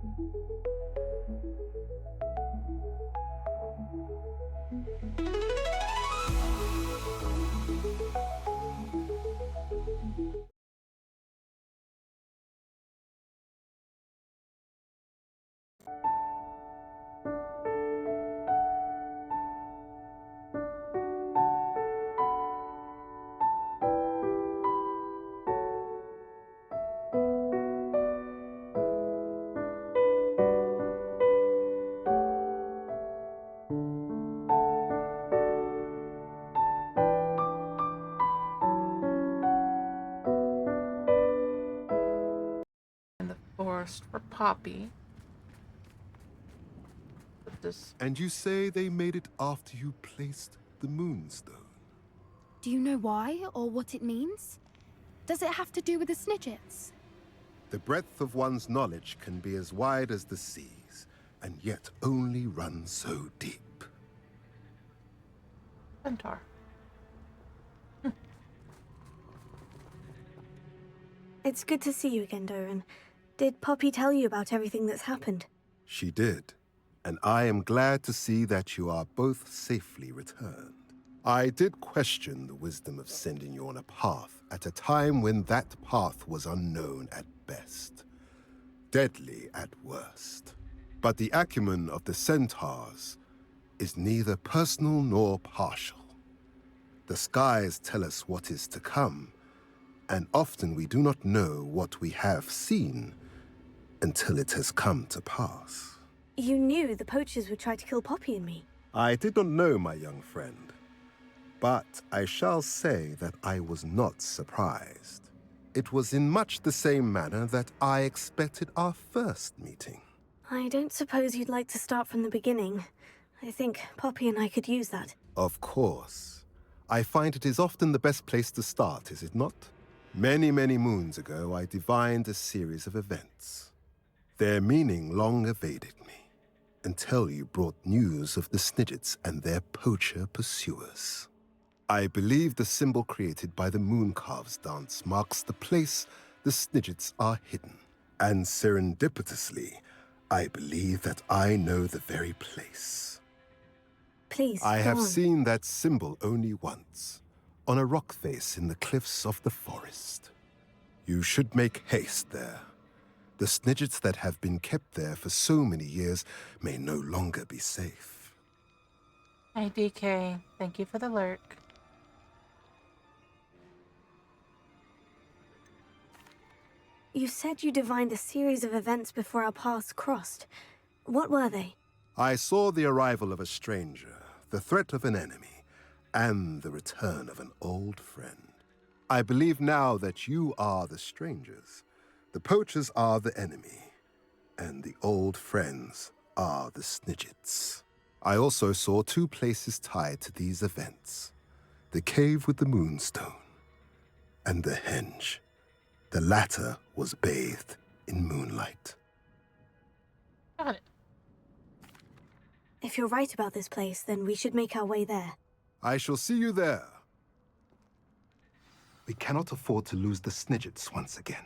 In the forest for Poppy. And you say they made it after you placed the Moonstone? Do you know why or what it means? Does it have to do with the Snidgets? The breadth of one's knowledge can be as wide as the seas, and yet only run so deep. Centaur. It's good to see you again, Doran. Did Poppy tell you about everything that's happened? She did, and I am glad to see that you are both safely returned. I did question the wisdom of sending you on a path at a time when that path was unknown at best, deadly at worst. But the acumen of the Centaurs is neither personal nor partial. The skies tell us what is to come, and often we do not know what we have seen until it has come to pass. You knew the poachers would try to kill Poppy and me. I did not know, my young friend, but I shall say that I was not surprised. It was in much the same manner that I expected our first meeting. I don't suppose you'd like to start from the beginning. I think Poppy and I could use that. Of course. I find it is often the best place to start, is it not? Many, many moons ago, I divined a series of events. Their meaning long evaded me, until you brought news of the Snidgets and their poacher pursuers. I believe the symbol created by the Mooncalves dance marks the place the Snidgets are hidden. And serendipitously, I believe that I know the very place. Please, I go have on. seen that symbol only once, on a rock face in the cliffs of the forest. You should make haste there. The Snidgets that have been kept there for so many years may no longer be safe. Hey, DK. Thank you for the lurk. You said you divined a series of events before our paths crossed. What were they? I saw the arrival of a stranger, the threat of an enemy, and the return of an old friend. I believe now that you are the strangers, the poachers are the enemy, and the old friends are the Snidgets. I also saw two places tied to these events: the cave with the Moonstone and the henge. The latter was bathed in moonlight. Got it. If you're right about this place, then we should make our way there. I shall see you there. We cannot afford to lose the Snidgets once again.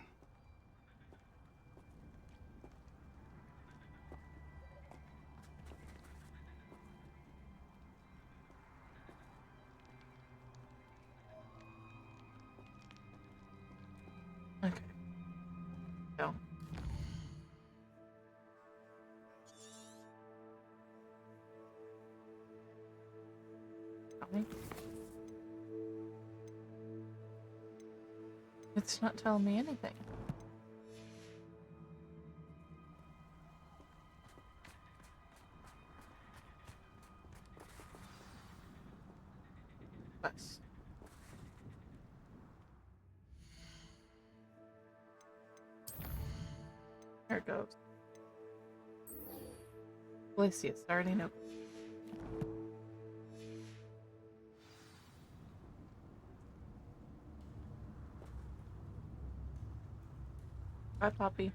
Okay. Go. Probably. It's not telling me anything. Bus. There it goes. Glacius, I already know. Bye, Poppy.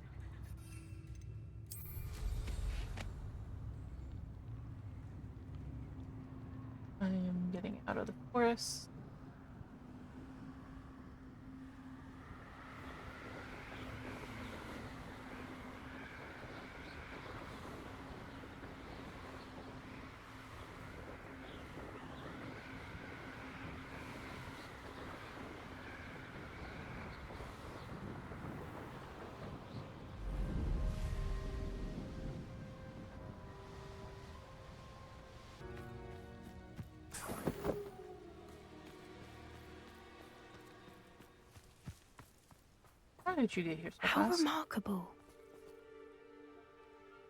I am getting out of the forest. How did you get here so How fast? remarkable.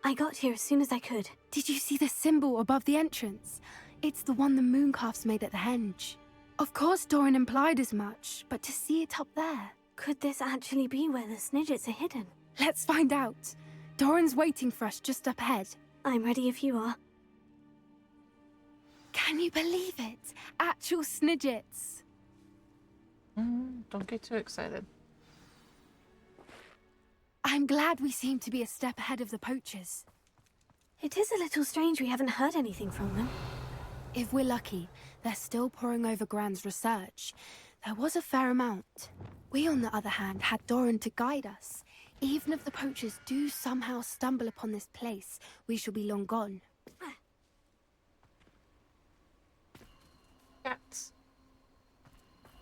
I got here as soon as I could. Did you see the symbol above the entrance? It's the one the mooncalves made at the henge. Of course Doran implied as much, but to see it up there... Could this actually be where the Snidgets are hidden? Let's find out. Doran's waiting for us just up ahead. I'm ready if you are. Can you believe it? Actual Snidgets. Don't get too excited. I'm glad we seem to be a step ahead of the poachers. It is a little strange we haven't heard anything from them. If we're lucky, they're still poring over Gran's research. There was a fair amount. We, on the other hand, had Doran to guide us. Even if the poachers do somehow stumble upon this place, we shall be long gone. Cats.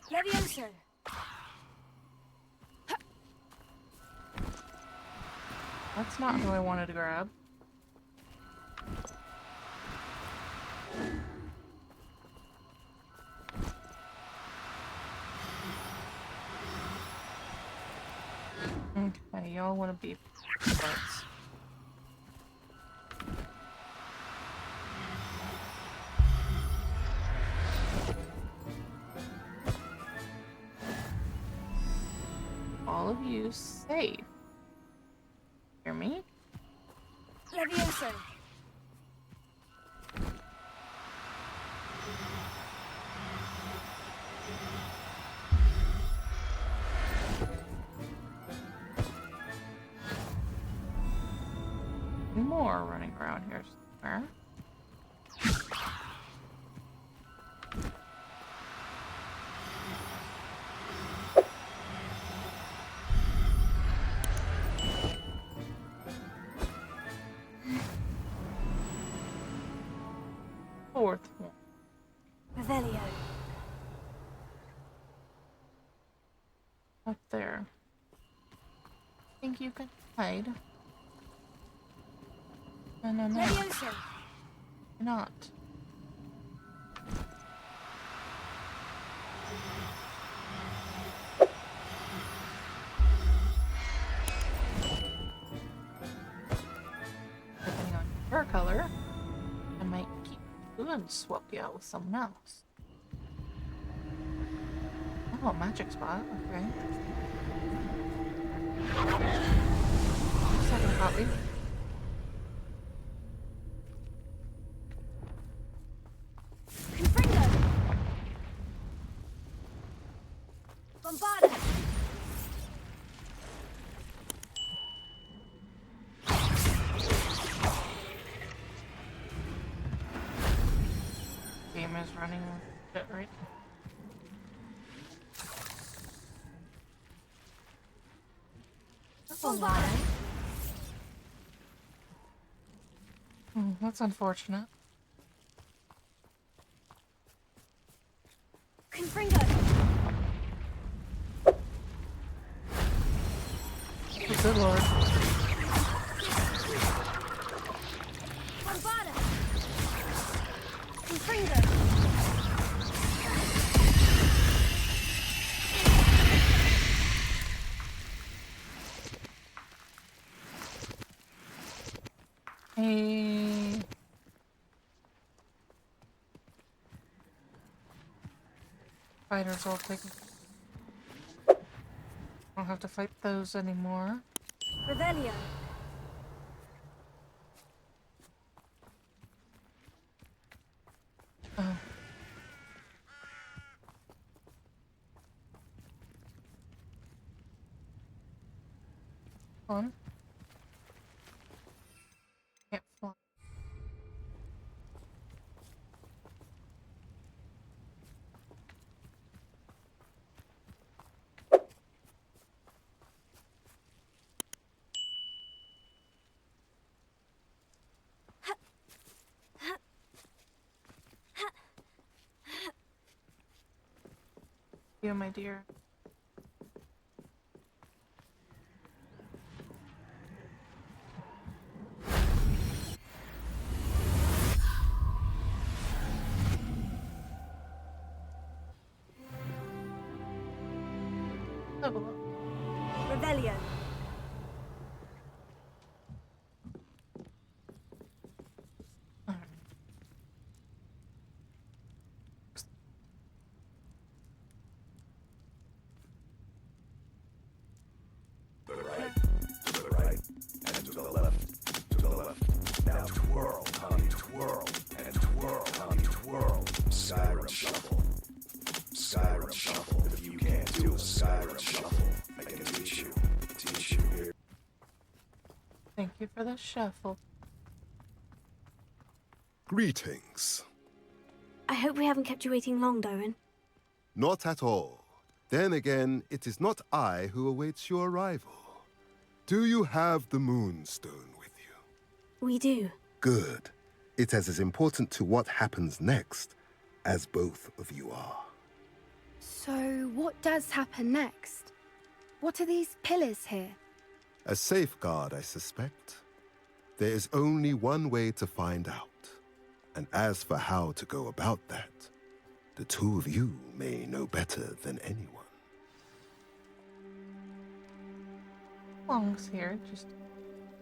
Levioso! That's not who I wanted to grab. Okay, y'all want to be parts. All of you safe. Hear me? Levioso! More running around here somewhere. Fourth one. Revelio. Up there. Think you can hide? No, no, no. Levioso! You're not. Depending on your color, I might keep you and swap you out with someone else. Oh, magic spot. Okay. Second copy. Confringo! Bombarda! Game is running with it right now. Bombarda! That's unfortunate. Confringo! Oh, good lord. Bombarda! Confringo! Hey. Fighters all taken. Don't have to fight those anymore. Revelio! Oh. On. Can't fly. You, my dear. Level up. Revelio! Now twirl, Tommy, twirl, and twirl, Tommy, twirl. Skyrim shuffle. Skyrim shuffle. If you can't do a Skyrim shuffle, I can teach you. Teach you here. Thank you for the shuffle. Greetings. I hope we haven't kept you waiting long, Doran. Not at all. Then again, it is not I who awaits your arrival. Do you have the Moonstone with you? We do. Good. It is as important to what happens next as both of you are. So, what does happen next? What are these pillars here? A safeguard, I suspect. There is only one way to find out. And as for how to go about that, the two of you may know better than anyone. Belongs here, just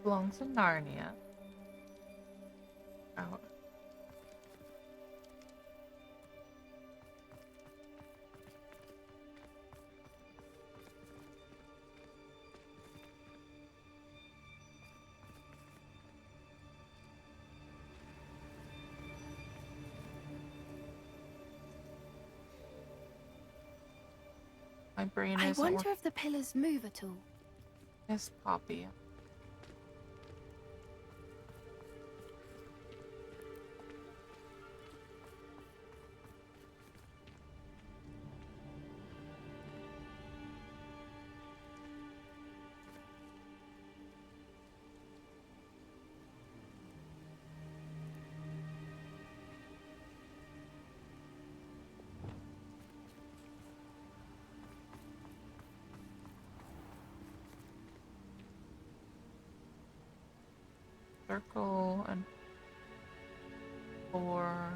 belongs in Narnia. Oh. My brain I isn't wonder if the pillars move at all. Miss Poppy. Circle and 4.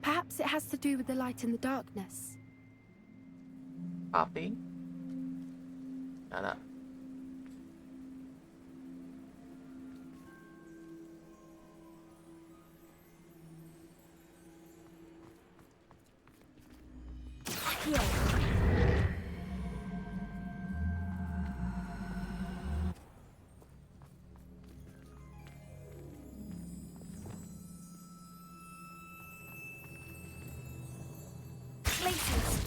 Perhaps it has to do with the light in the darkness. Poppy. Shut up. Places.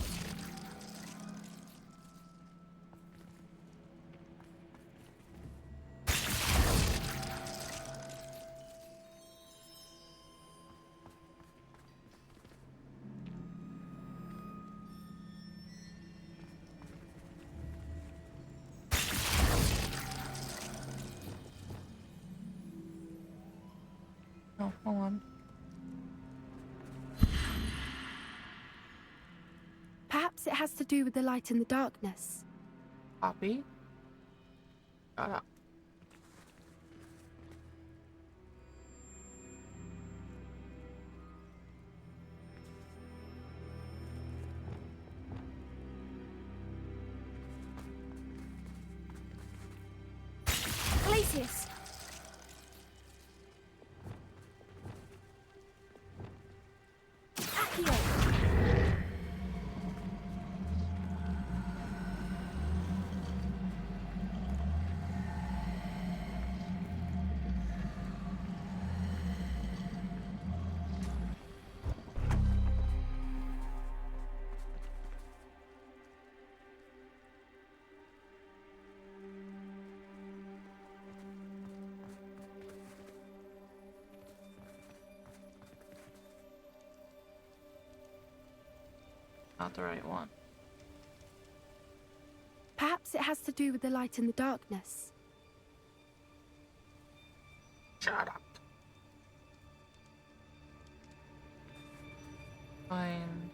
Oh, hold on. Perhaps it has to do with the light in the darkness. Poppy. Shut up. Glacius. Accio. Not the right one. Perhaps it has to do with the light in the darkness. Shut up. Fine.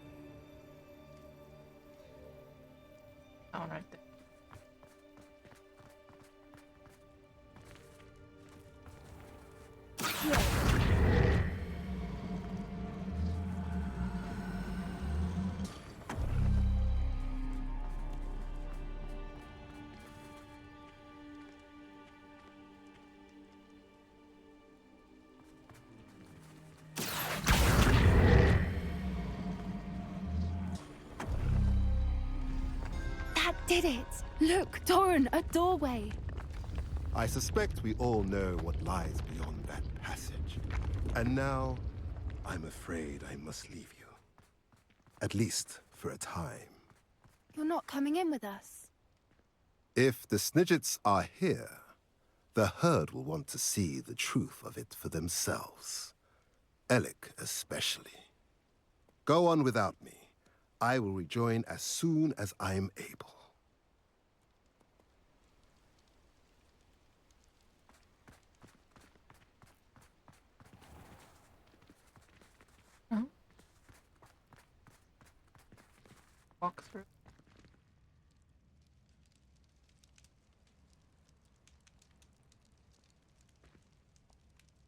That one right there. That did it! Look, Doran, a doorway! I suspect we all know what lies beyond that passage. And now, I'm afraid I must leave you. At least for a time. You're not coming in with us. If the Snidgets are here, the herd will want to see the truth of it for themselves. Alec especially. Go on without me. I will rejoin as soon as I am able. Huh? Walk through.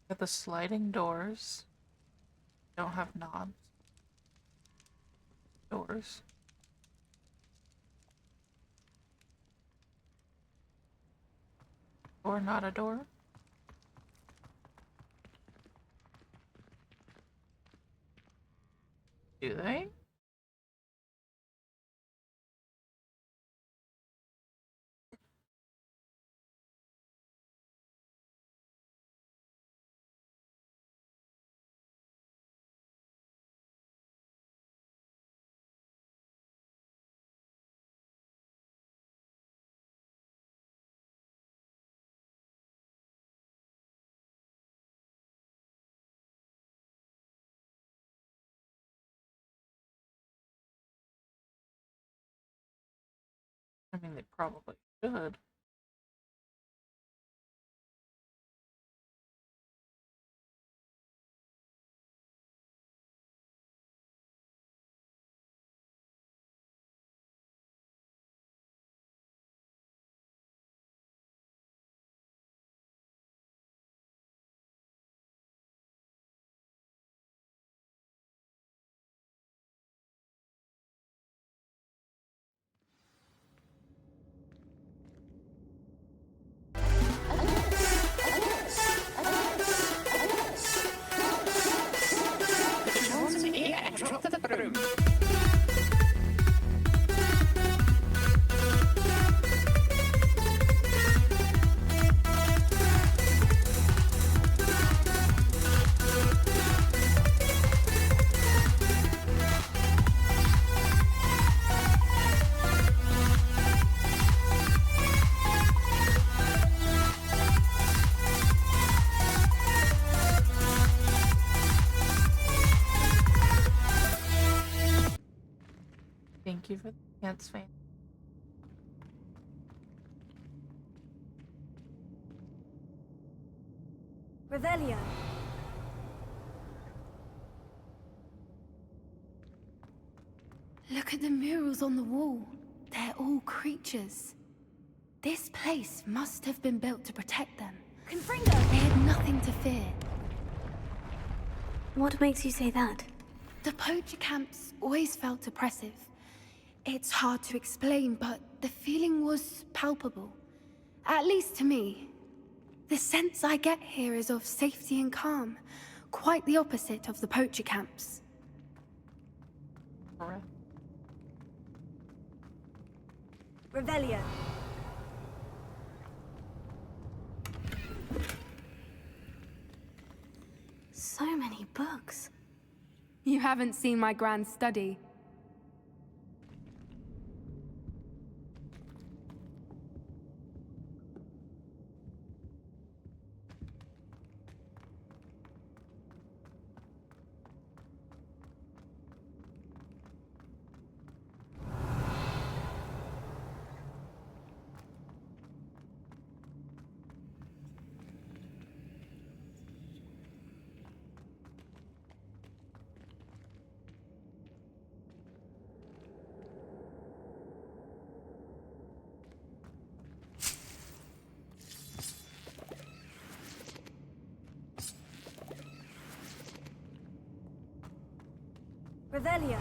Got the sliding doors. Don't have knobs. Doors. Or not a door? Do they? I mean, they probably should. Thank you for the chance, fan. Revelio. Look at the murals on the wall. They're all creatures. This place must have been built to protect them. Confringo! They had nothing to fear. What makes you say that? The poacher camps always felt oppressive. It's hard to explain, but the feeling was palpable. At least to me. The sense I get here is of safety and calm. Quite the opposite of the poacher camps. Correct. Revelio. So many books. You haven't seen my grand study. Revelio.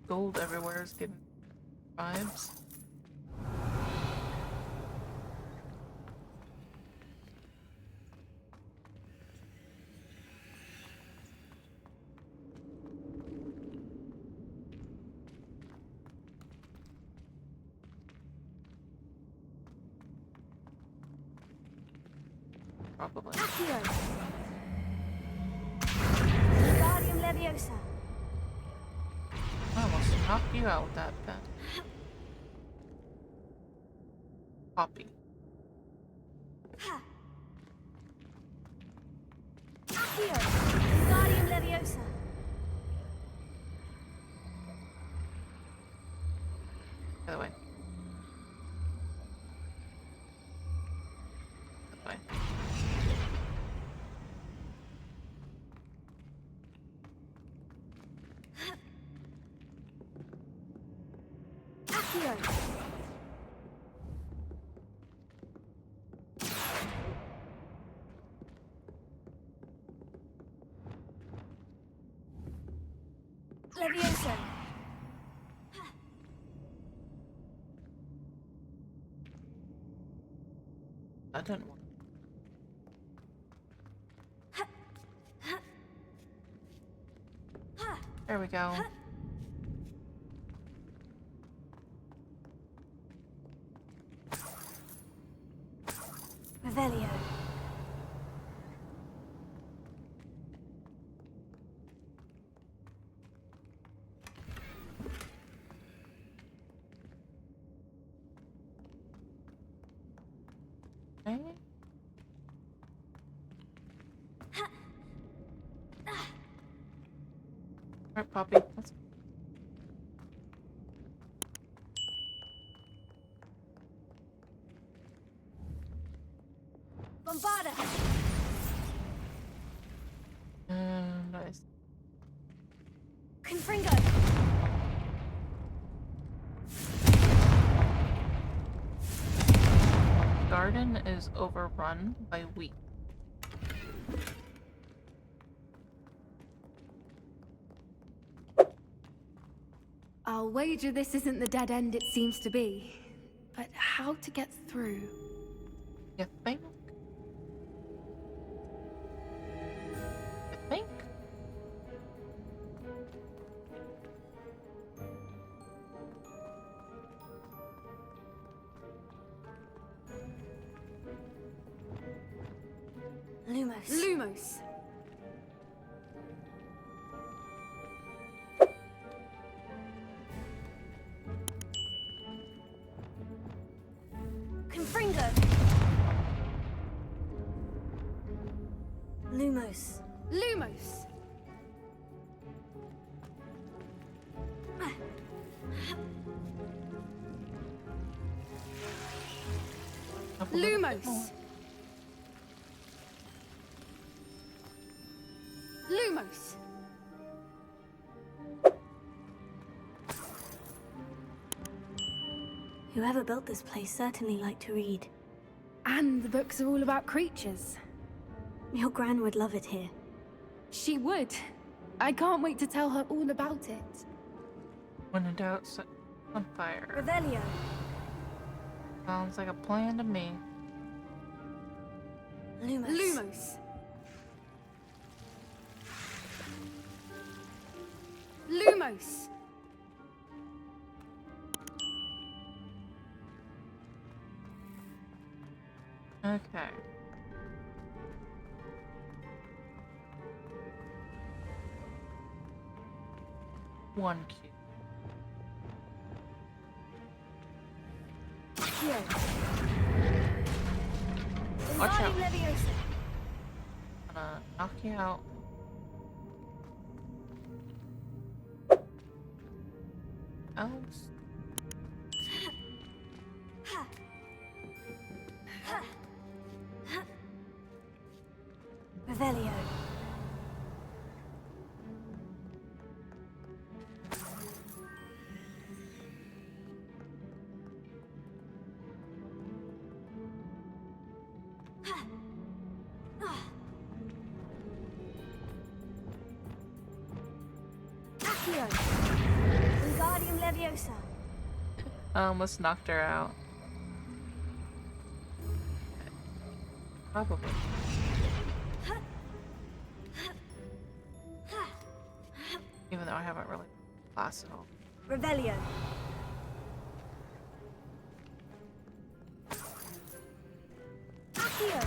Gold everywhere is giving vibes. probably. Accio. Wingardium Leviosa. I almost knocked you out with that pen. Poppy. Accio. Wingardium Leviosa. By the way. That way. Accio. Leviosa. I didn't want. There we go. Revelio. Okay. Alright, Poppy. Let's... Bombarda. Nice. Confringo. Garden is overrun by wheat. I'll wager this isn't the dead end it seems to be. But how to get through? You think? You think? Lumos. Lumos. Confringo. Lumos. Lumos. Up a little bit more. Lumos. Lumos. Whoever built this place certainly liked to read. And the books are all about creatures. Your Gran would love it here. She would. I can't wait to tell her all about it. When in doubt, set on fire. Revelio. Sounds like a plan to me. Lumos. Lumos. Lumos. Okay. One cube. Accio. Watch out. Wingardium Leviosa. Gonna knock you out. Else. Revelio. Accio. Wingardium Leviosa. I almost knocked her out. Probably. Even though I haven't really class at all. Revelio. Accio.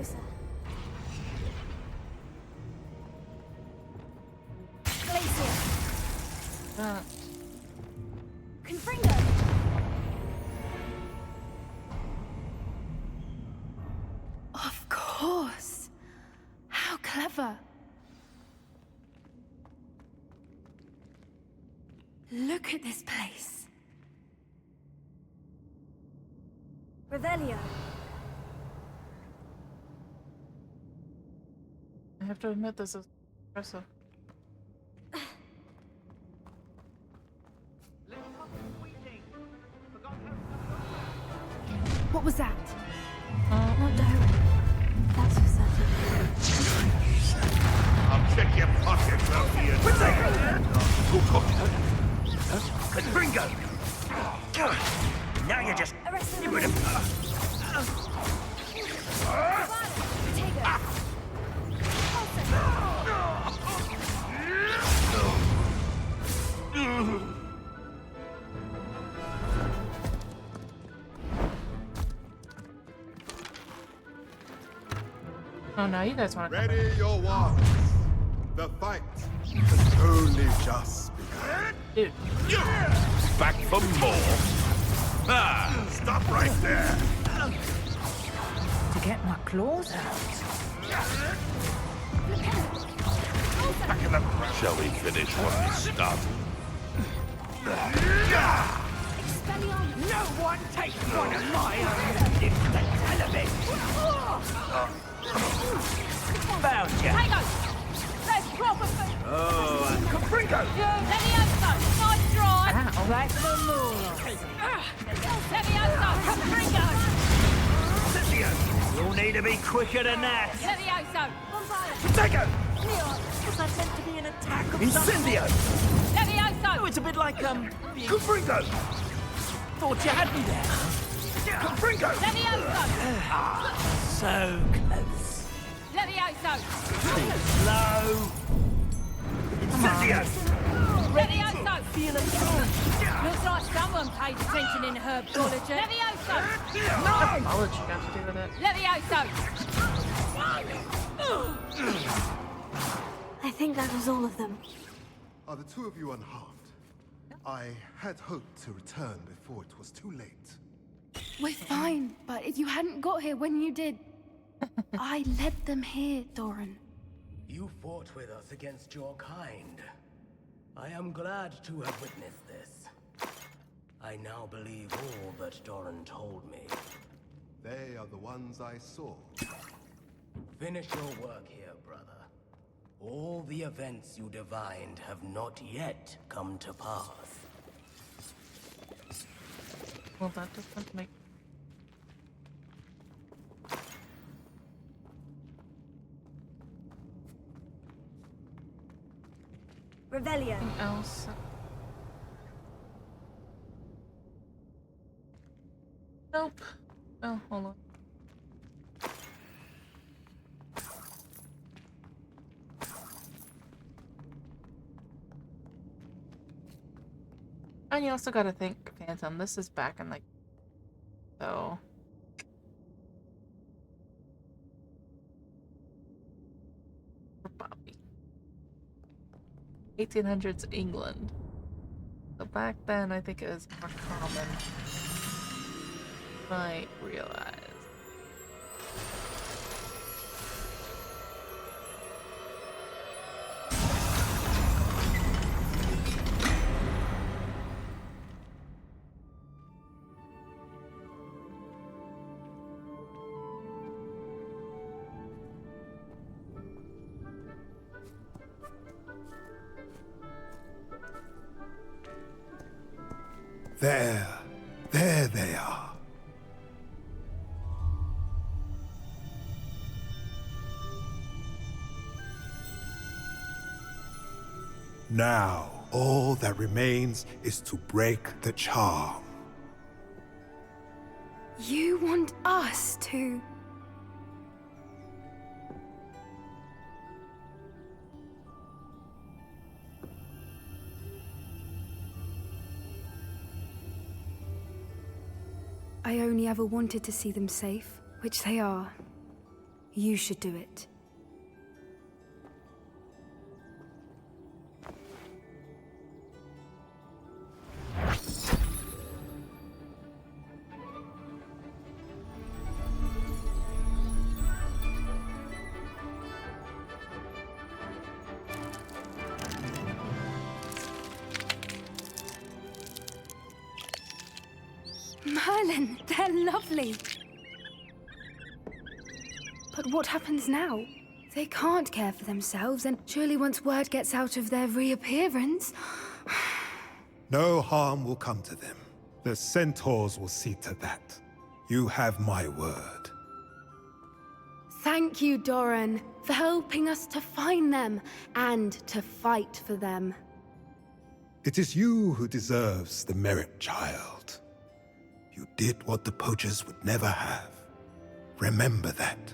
closer. Glacier. Confringo. Of course. How clever. Look at this place. Revelio. I have to admit, this is impressive. What was that? Not Doran. That's for certain. I'll check your pockets out here. Who caught you? Confringo! Now you're just... Arrest You him. would have... Oh no, you guys want to come Ready your wands. The fight has only just begun. Dude, Back for more. Ah, stop right there. To get my claws out. Back in the... Shall we finish what we started? No one takes one of my own instant television. Found you. Hang on! There's proper food! Oh, Confringo! Levioso! Nice drive! ow. That's the moon. Levioso! Confringo! Cynthia! You'll need to be quicker than that. Levioso! Take it! Was that meant to be an attack of Incendio! Oh, Levioso! it's a bit like, Confringo! thought you had me there. Confringo! Levioso! So close. Levioso! Slow. Incendio! Levioso! Feeling good. Looks like someone paid attention in herbology. Levioso! What knowledge you got to do with it? Levioso! I think that was all of them. Are the two of you unharmed? I had hoped to return before it was too late. We're fine, but if you hadn't got here when you did, I led them here, Doran. You fought with us against your kind. I am glad to have witnessed this. I now believe all that Doran told me. They are the ones I saw. Finish your work here, brother. All the events you divined have not yet come to pass. Well, that doesn't make... Revelio. anything else. Nope. Oh, hold on. And you also gotta think, Phantom, this is back in like... So... For Bobby. 1800s England. So back then, I think it was more common. Might realize. There they are. Now, all that remains is to break the charm. You want us to... I only ever wanted to see them safe, which they are. You should do it. Merlin, they're lovely. But what happens now? They can't care for themselves, and surely once word gets out of their reappearance... No harm will come to them. The centaurs will see to that. You have my word. Thank you, Doran, for helping us to find them and to fight for them. It is you who deserves the merit, child. You did what the poachers would never have. Remember that.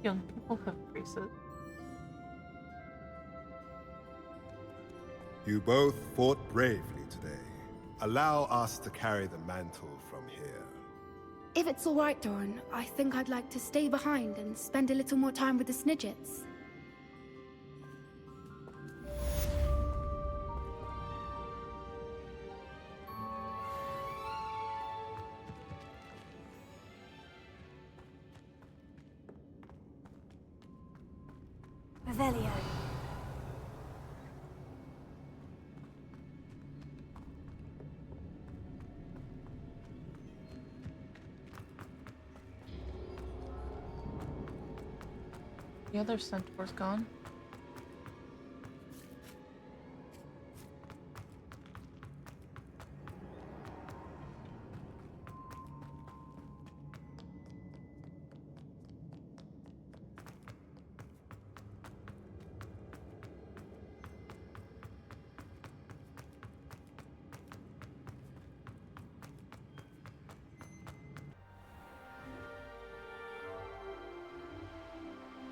Young people have braces. You both fought bravely today. Allow us to carry the mantle from here. If it's all right, Doran, I think I'd like to stay behind and spend a little more time with the Snidgets. Revelio. The other centaur's gone.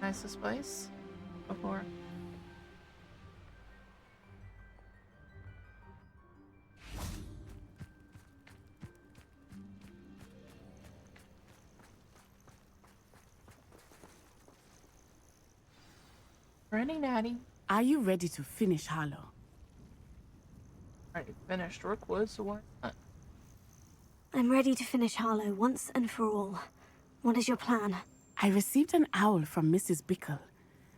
Nice spice before. Ready, Natty. Are you ready to finish Harlow? Already finished Rookwood, so why not? I'm ready to finish Harlow once and for all. What is your plan? I received an owl from Mrs. Bickle.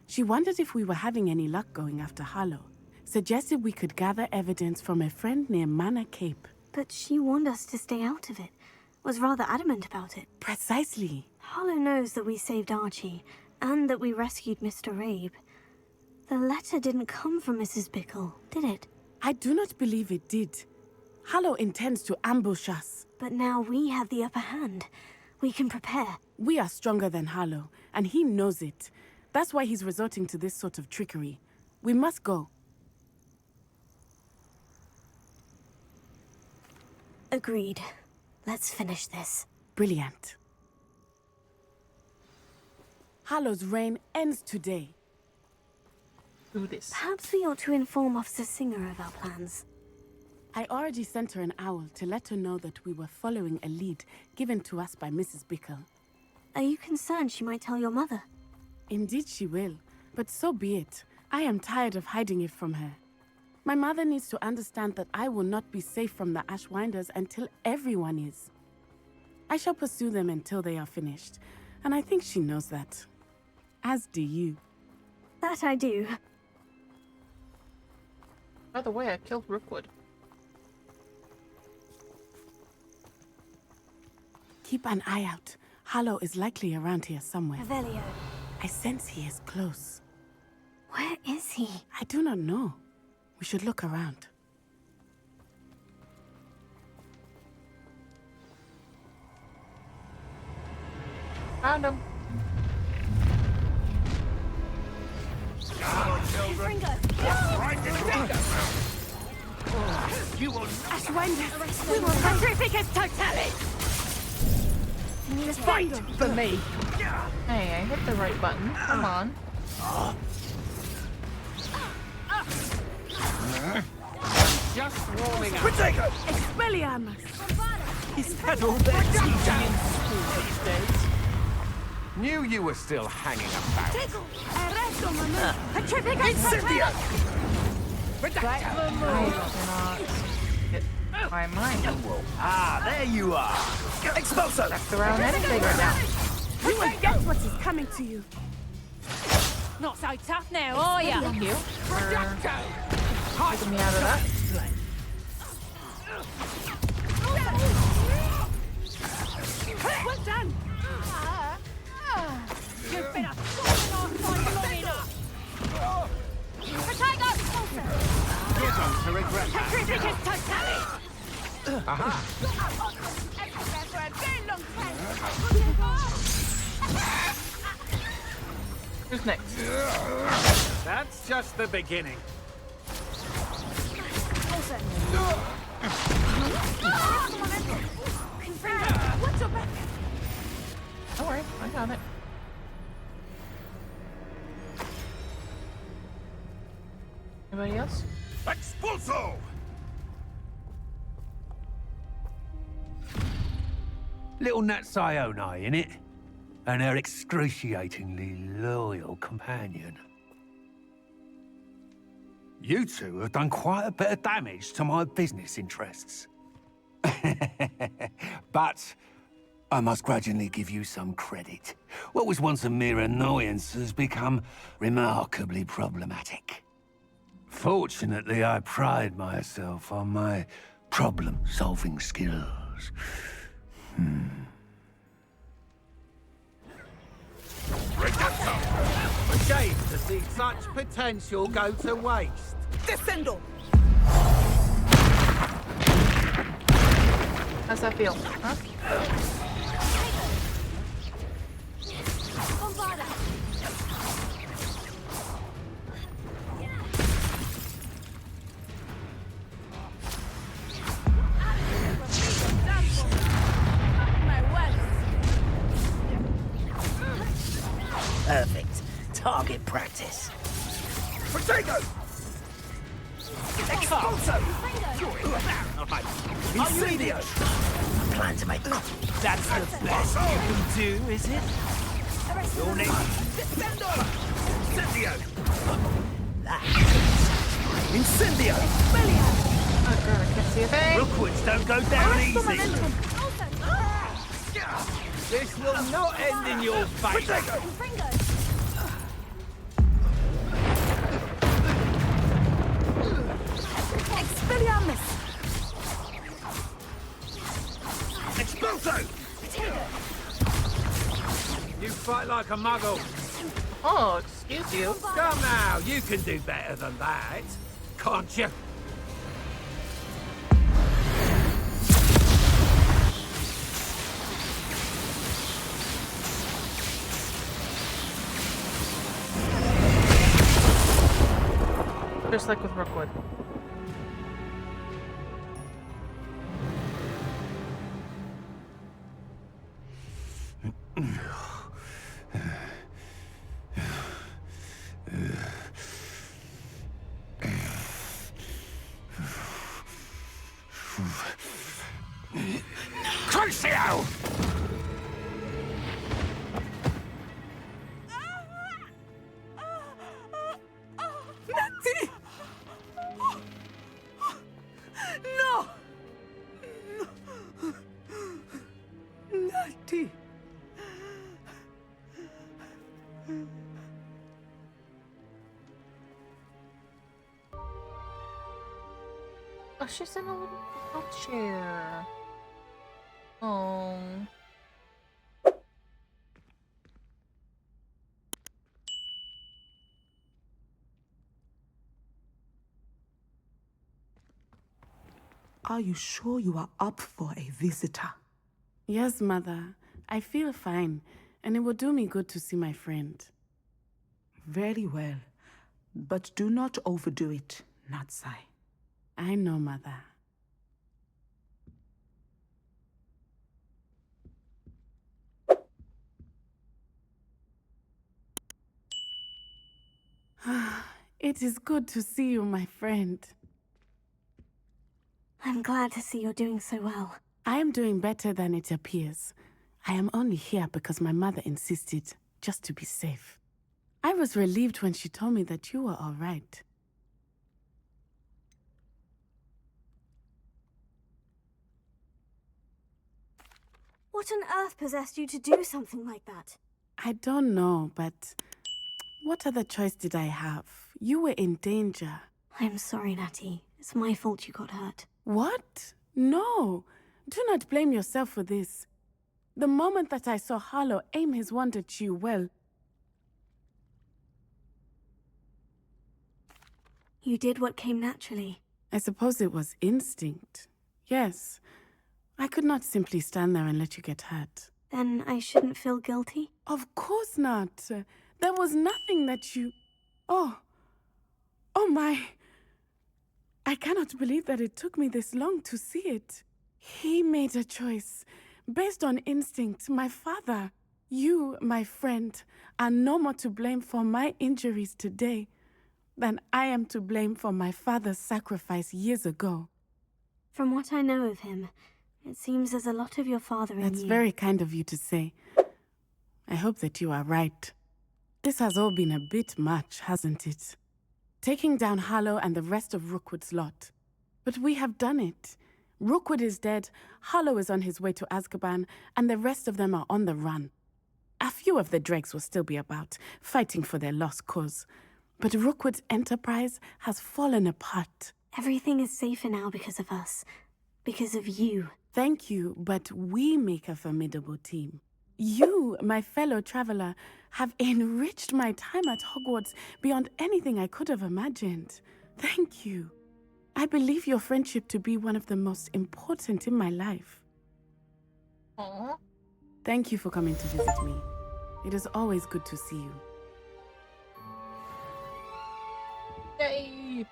She wondered if we were having any luck going after Harlow. Suggested we could gather evidence from a friend near Manor Cape. But she warned us to stay out of it. Was rather adamant about it. Precisely. Harlow knows that we saved Archie, and that we rescued Mr. Rabe. The letter didn't come from Mrs. Bickle, did it? I do not believe it did. Harlow intends to ambush us. But now we have the upper hand. We can prepare. We are stronger than Harlow, and he knows it. That's why he's resorting to this sort of trickery. We must go. Agreed. Let's finish this. Brilliant. Harlow's reign ends today. Do this. Perhaps we ought to inform Officer Singer of our plans. I already sent her an owl to let her know that we were following a lead given to us by Mrs. Bickle. Are you concerned she might tell your mother? Indeed she will, but so be it. I am tired of hiding it from her. My mother needs to understand that I will not be safe from the Ashwinders until everyone is. I shall pursue them until they are finished, and I think she knows that. As do you. That I do. By the way, I killed Rookwood. Keep an eye out. Harlow is likely around here somewhere. Revelio. I sense he is close. Where is he? I do not know. We should look around. Found him. You will Ashwinders, we will sacrifice totally! Fight for me! Hey, I hit the right button. Come on. Just warming up. Protego! Expelliarmus! Is that all they're teaching in school these days? Knew you were still hanging about. Incendio! I cannot get my mind. Ah, there you are! Expulso! That's around anything right now. You will get what is coming to you. Not so tough now, are ya? Thank you for taking me out of that. Well done. You've been a fucking arsehole long enough. Protego! You're going to regret that. Petrificus totalis! Aha! Everywhere for a very long time. Who's next? That's just the beginning. What's your back? Don't worry, I got it. Anybody else? Expulso! Little Nat Sioni, innit? And her excruciatingly loyal companion. You two have done quite a bit of damage to my business interests. But I must grudgingly give you some credit. What was once a mere annoyance has become remarkably problematic. Fortunately, I pride myself on my problem-solving skills. A shame to see such potential go to waste. Descendo! How's that feel? Huh? Perfect. Target practice. Protego! Expulso! Incendio! Plan to make... That's the best you can do, is it? Your name... Descendo! Incendio! Incendio! Oh god, I can't see a thing. Rookwoods don't go down easy! This will not end in your fate. Protego! Expelliarmus! Expulso! You fight like a muggle. Oh, excuse you. Come now, you can do better than that. Can't you? Just like with Rookwood. Crucio! Natty! No! Natty! Oh, she's in a little wheelchair. Oh. Are you sure you are up for a visitor? Yes, Mother. I feel fine, and it will do me good to see my friend. Very well. But do not overdo it, Natsai. I know, Mother. It is good to see you, my friend. I'm glad to see you're doing so well. I am doing better than it appears. I am only here because my mother insisted, just to be safe. I was relieved when she told me that you were all right. What on earth possessed you to do something like that? I don't know, but what other choice did I have? You were in danger. I'm sorry, Natty. It's my fault you got hurt. What? No. Do not blame yourself for this. The moment that I saw Harlow aim his wand at you, well... You did what came naturally. I suppose it was instinct. Yes. I could not simply stand there and let you get hurt. Then I shouldn't feel guilty? Of course not. There was nothing that you... Oh. Oh my... I cannot believe that it took me this long to see it. He made a choice. Based on instinct, my father. You, my friend, are no more to blame for my injuries today than I am to blame for my father's sacrifice years ago. From what I know of him, it seems there's a lot of your father in you. That's very kind of you to say. I hope that you are right. This has all been a bit much, hasn't it? Taking down Harlow and the rest of Rookwood's lot. But we have done it. Rookwood is dead, Harlow is on his way to Azkaban, and the rest of them are on the run. A few of the dregs will still be about, fighting for their lost cause. But Rookwood's enterprise has fallen apart. Everything is safer now because of us. Because of you. Thank you, but we make a formidable team. You, my fellow traveler, have enriched my time at Hogwarts beyond anything I could have imagined. Thank you. I believe your friendship to be one of the most important in my life. Aww. Thank you for coming to visit me. It is always good to see you. Yay!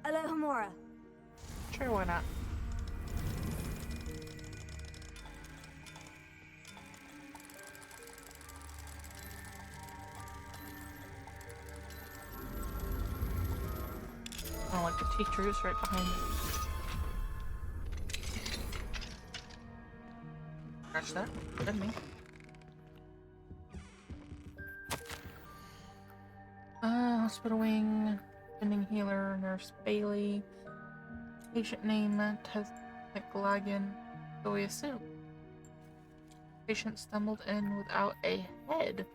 Alohomora. Sure, why not? Oh, like the teacher's right behind me. Scratch that. Good me. Hospital wing, attending healer, Nurse Bailey, patient name, Tess McLagan, so we assume. Patient stumbled in without a head.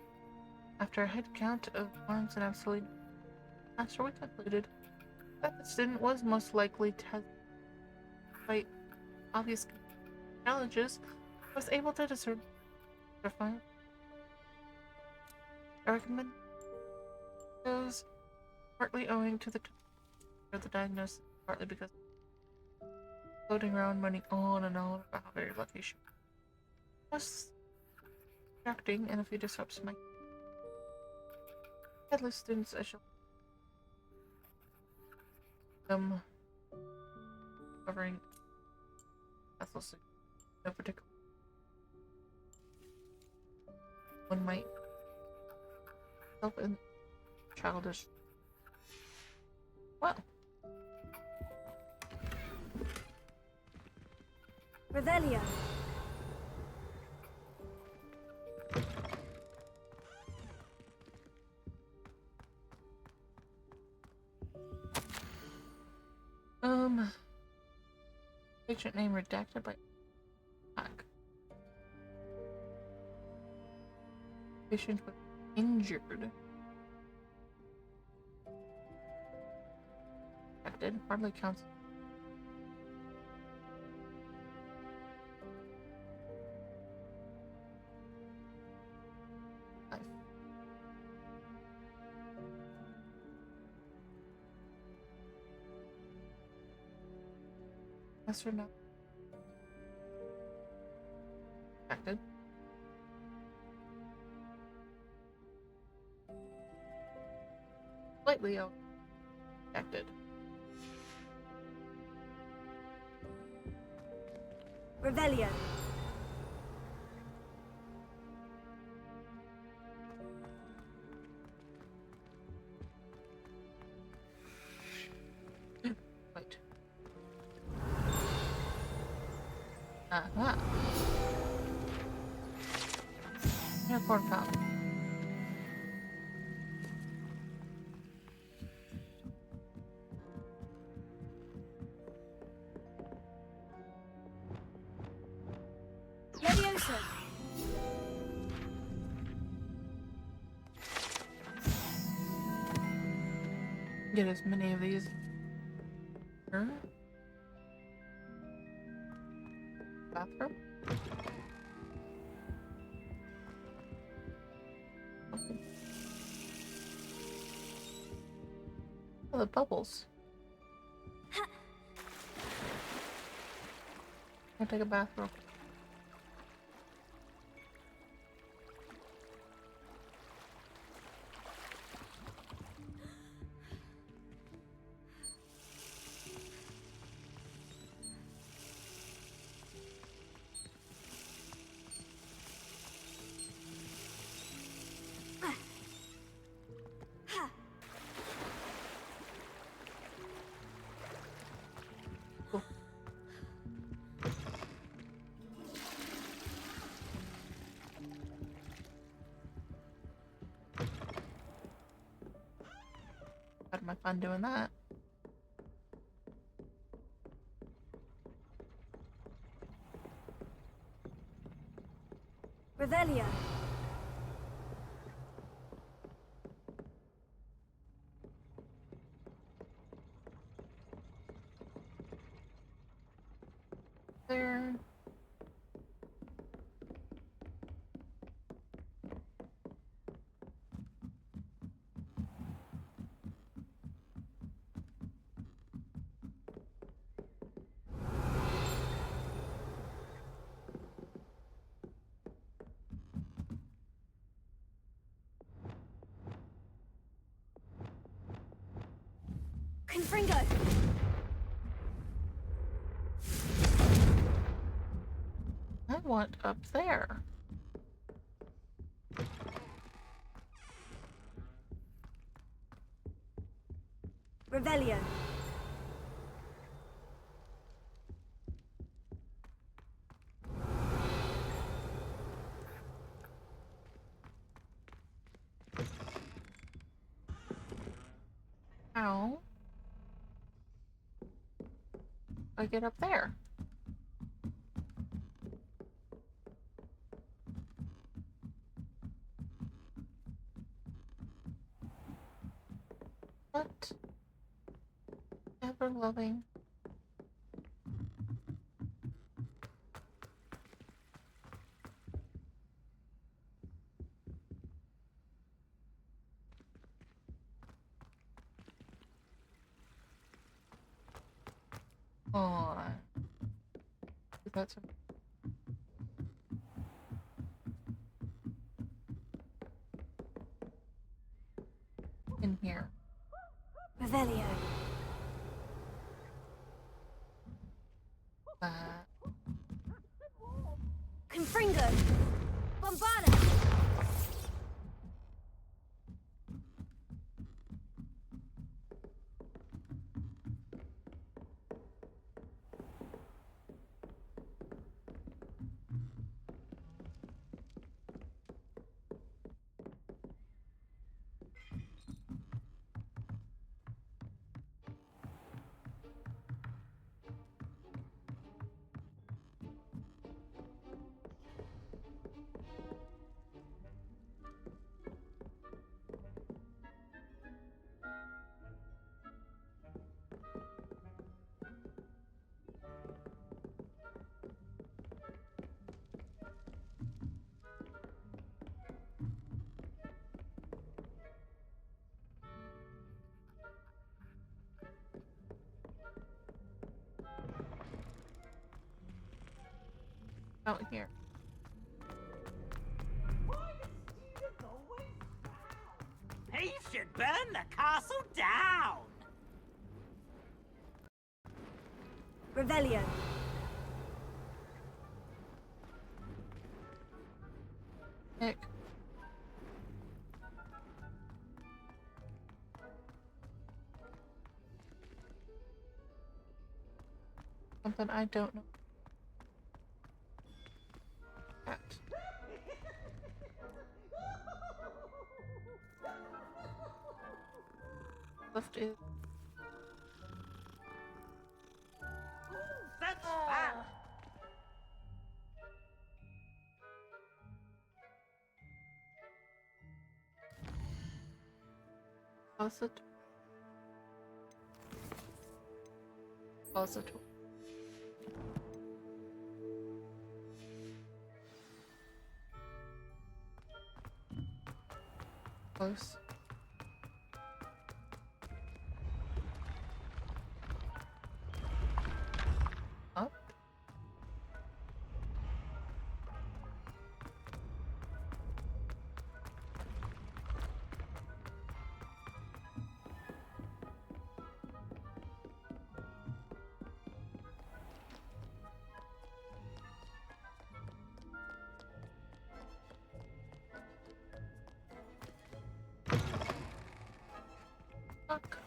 After a head count of arms and absolute master, we concluded that the student was most likely Tess. Despite obvious challenges, was able to discern. I recommend those partly owing to the diagnosis, partly because floating around running on and on about how very lucky she was. Distracting, and if he disrupts my headless students, I shall covering vessel suit. No particular one might help in childish. Well, Revelio. Patient name redacted by hack. Patient was injured. Redacted hardly counts. Life. Yes or no? Acted. slightly affected. Revelio. Wait. Uh-huh. Unicorn fountain. Leviosa. Get as many of these. Sure. Bathroom. Okay. Oh, the bubbles. I'll take a bath real quick. Had my fun doing that. Revelio. There. Confringo. I want up there. Revelio. How? I get up there. What? Ever loving. Oh, that's a in here. Revelio. Confringo. Bombarda. Out here. Patient burn the castle down! Revelio. Nick. Something I don't know. Cat. Left is. That's fat! Close it. Close it. Close. Up. Fuck.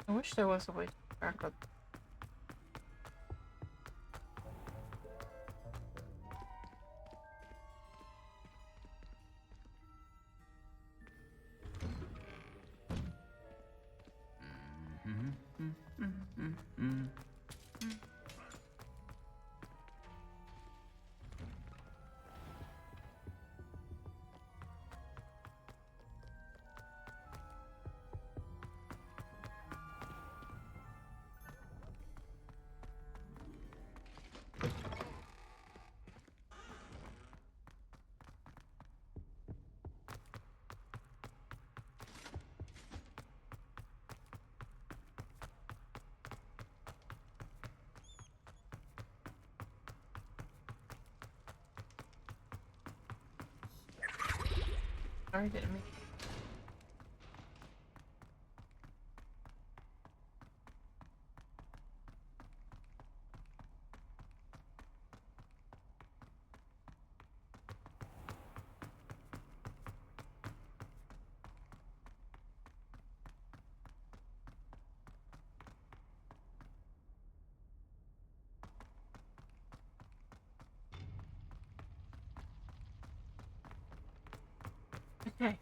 I wish there was a way to back up. Sorry, didn't mean. Okay.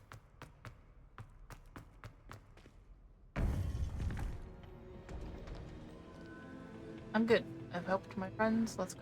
I'm good. I've helped my friends. Let's go.